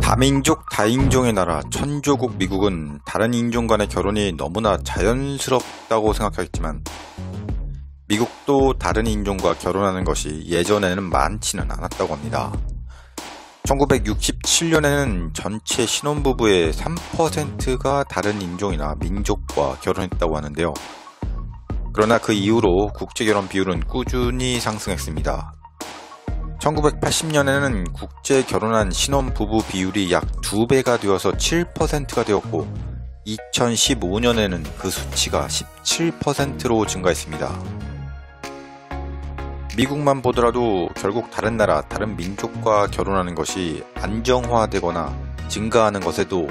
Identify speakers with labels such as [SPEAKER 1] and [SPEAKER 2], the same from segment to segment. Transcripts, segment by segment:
[SPEAKER 1] 다민족 다인종의 나라 천조국 미국은 다른 인종 간의 결혼이 너무나 자연스럽다고 생각하겠지만 미국도 다른 인종과 결혼하는 것이 예전에는 많지는 않았다고 합니다. 1967년에는 전체 신혼부부의 3%가 다른 인종이나 민족과 결혼했다고 하는데요. 그러나 그 이후로 국제결혼 비율은 꾸준히 상승했습니다. 1980년에는 국제 결혼한 신혼부부 비율이 약 2배가 되어서 7%가 되었고 2015년에는 그 수치가 17%로 증가했습니다. 미국만 보더라도 결국 다른 나라, 다른 민족과 결혼하는 것이 안정화되거나 증가하는 것에도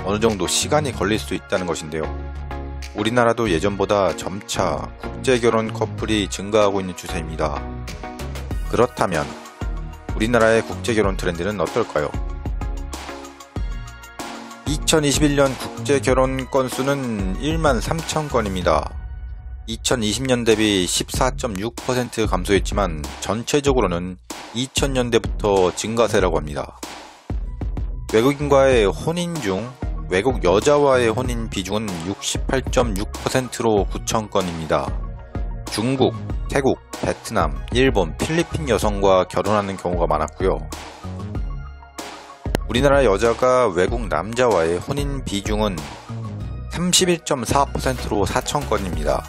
[SPEAKER 1] 어느 정도 시간이 걸릴 수 있다는 것인데요. 우리나라도 예전보다 점차 국제결혼 커플이 증가하고 있는 추세입니다. 그렇다면 우리나라의 국제결혼 트렌드는 어떨까요? 2021년 국제결혼 건수는 13,000건입니다. 2020년 대비 14.6% 감소했지만 전체적으로는 2000년대부터 증가세라고 합니다. 외국인과의 혼인 중 외국 여자와의 혼인 비중은 68.6%로 9,000건입니다. 중국, 태국, 베트남, 일본, 필리핀 여성과 결혼하는 경우가 많았고요. 우리나라 여자가 외국 남자와의 혼인 비중은 31.4%로 4,000건입니다.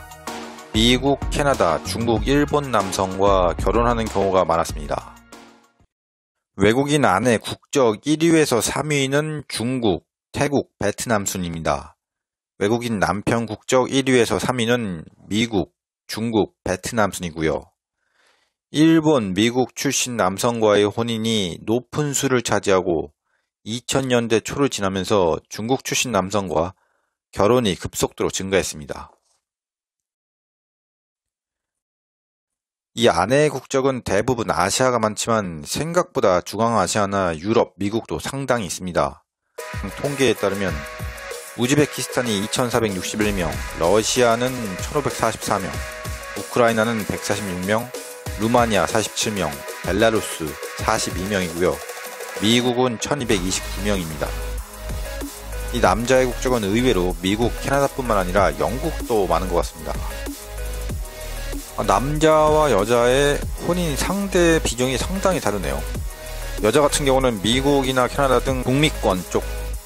[SPEAKER 1] 미국, 캐나다, 중국, 일본 남성과 결혼하는 경우가 많았습니다. 외국인 아내 국적 1위에서 3위는 중국, 태국, 베트남 순입니다. 외국인 남편 국적 1위에서 3위는 미국, 중국, 베트남 순이고요. 일본, 미국 출신 남성과의 혼인이 높은 수를 차지하고 2000년대 초를 지나면서 중국 출신 남성과 결혼이 급속도로 증가했습니다. 이 아내의 국적은 대부분 아시아가 많지만 생각보다 중앙아시아나 유럽, 미국도 상당히 있습니다. 통계에 따르면 우즈베키스탄이 2461명, 러시아는 1544명, 우크라이나는 146명, 루마니아 47명, 벨라루스 42명이고요. 미국은 1229명입니다. 이 남자의 국적은 의외로 미국, 캐나다뿐만 아니라 영국도 많은 것 같습니다. 남자와 여자의 혼인 상대 비중이 상당히 다르네요. 여자 같은 경우는 미국이나 캐나다 등 북미권 쪽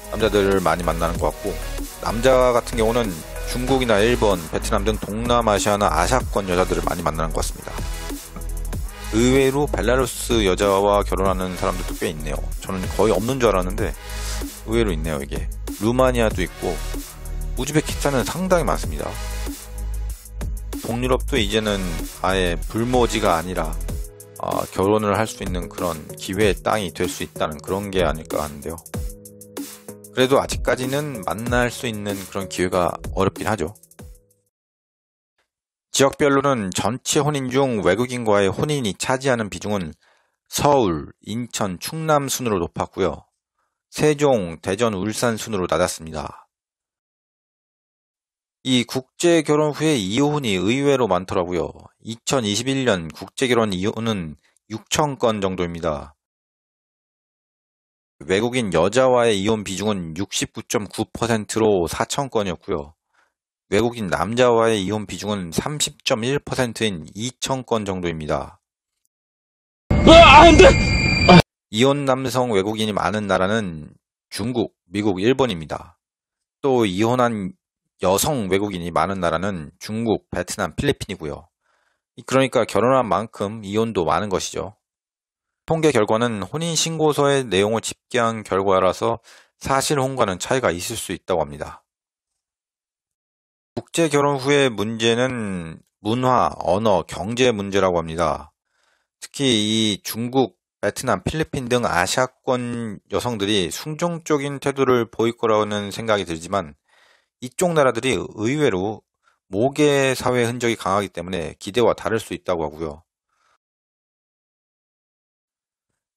[SPEAKER 1] 남자들을 많이 만나는 것 같고, 남자 같은 경우는 중국이나 일본, 베트남 등 동남아시아나 아시아권 여자들을 많이 만나는 것 같습니다. 의외로 벨라루스 여자와 결혼하는 사람들도 꽤 있네요. 저는 거의 없는 줄 알았는데 의외로 있네요. 이게 루마니아도 있고 우즈베키스탄은 상당히 많습니다. 동유럽도 이제는 아예 불모지가 아니라 결혼을 할 수 있는 그런 기회의 땅이 될 수 있다는 그런 게 아닐까 하는데요. 그래도 아직까지는 만날 수 있는 그런 기회가 어렵긴 하죠. 지역별로는 전체 혼인 중 외국인과의 혼인이 차지하는 비중은 서울, 인천, 충남 순으로 높았고요. 세종, 대전, 울산 순으로 낮았습니다. 이 국제결혼 후에 이혼이 의외로 많더라고요. 2021년 국제결혼 이혼은 6,000건 정도입니다. 외국인 여자와의 이혼 비중은 69.9%로 4,000건이었고요. 외국인 남자와의 이혼 비중은 30.1%인 2,000건 정도입니다.
[SPEAKER 2] 안 돼!
[SPEAKER 1] 이혼 남성 외국인이 많은 나라는 중국, 미국, 일본입니다. 또 이혼한 여성 외국인이 많은 나라는 중국, 베트남, 필리핀이고요. 그러니까 결혼한 만큼 이혼도 많은 것이죠. 통계 결과는 혼인신고서의 내용을 집계한 결과라서 사실 혼과는 차이가 있을 수 있다고 합니다. 국제결혼 후의 문제는 문화, 언어, 경제 문제라고 합니다. 특히 이 중국, 베트남, 필리핀 등 아시아권 여성들이 순종적인 태도를 보일 거라는 생각이 들지만 이쪽 나라들이 의외로 모계 사회 흔적이 강하기 때문에 기대와 다를 수 있다고 하고요.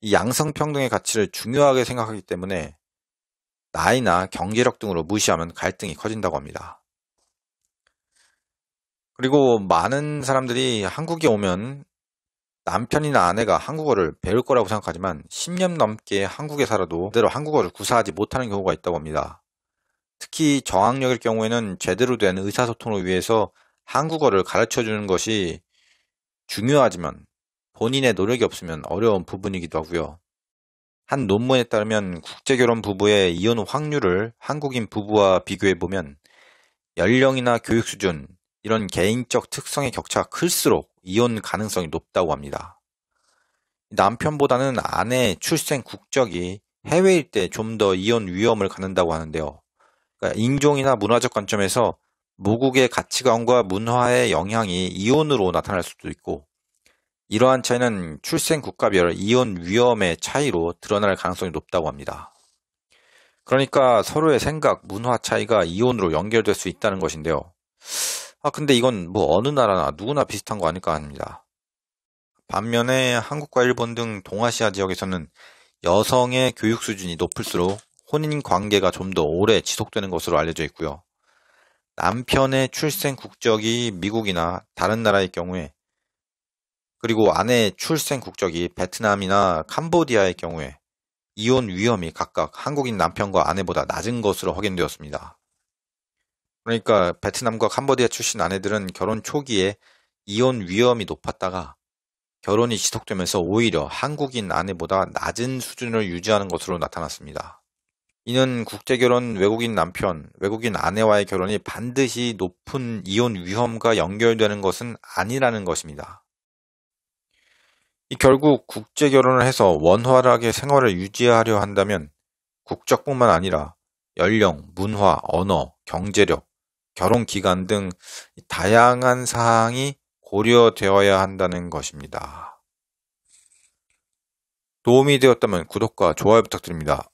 [SPEAKER 1] 이 양성평등의 가치를 중요하게 생각하기 때문에 나이나 경제력 등으로 무시하면 갈등이 커진다고 합니다. 그리고 많은 사람들이 한국에 오면 남편이나 아내가 한국어를 배울 거라고 생각하지만 10년 넘게 한국에 살아도 제대로 한국어를 구사하지 못하는 경우가 있다고 합니다. 특히 저학력일 경우에는 제대로 된 의사소통을 위해서 한국어를 가르쳐 주는 것이 중요하지만 본인의 노력이 없으면 어려운 부분이기도 하고요. 한 논문에 따르면 국제결혼 부부의 이혼 확률을 한국인 부부와 비교해보면 연령이나 교육 수준, 이런 개인적 특성의 격차가 클수록 이혼 가능성이 높다고 합니다. 남편보다는 아내의 출생 국적이 해외일 때 좀 더 이혼 위험을 갖는다고 하는데요. 그러니까 인종이나 문화적 관점에서 모국의 가치관과 문화의 영향이 이혼으로 나타날 수도 있고, 이러한 차이는 출생 국가별 이혼 위험의 차이로 드러날 가능성이 높다고 합니다. 그러니까 서로의 생각, 문화 차이가 이혼으로 연결될 수 있다는 것인데요. 근데 이건 뭐 어느 나라나 누구나 비슷한 거 아닐까 합니다. 반면에 한국과 일본 등 동아시아 지역에서는 여성의 교육 수준이 높을수록 혼인 관계가 좀 더 오래 지속되는 것으로 알려져 있고요. 남편의 출생 국적이 미국이나 다른 나라의 경우에, 그리고 아내의 출생 국적이 베트남이나 캄보디아의 경우에 이혼 위험이 각각 한국인 남편과 아내보다 낮은 것으로 확인되었습니다. 그러니까 베트남과 캄보디아 출신 아내들은 결혼 초기에 이혼 위험이 높았다가 결혼이 지속되면서 오히려 한국인 아내보다 낮은 수준을 유지하는 것으로 나타났습니다. 이는 국제결혼 외국인 남편, 외국인 아내와의 결혼이 반드시 높은 이혼 위험과 연결되는 것은 아니라는 것입니다. 결국 국제결혼을 해서 원활하게 생활을 유지하려 한다면 국적뿐만 아니라 연령, 문화, 언어, 경제력, 결혼 기간 등 다양한 사항이 고려되어야 한다는 것입니다. 도움이 되었다면 구독과 좋아요 부탁드립니다.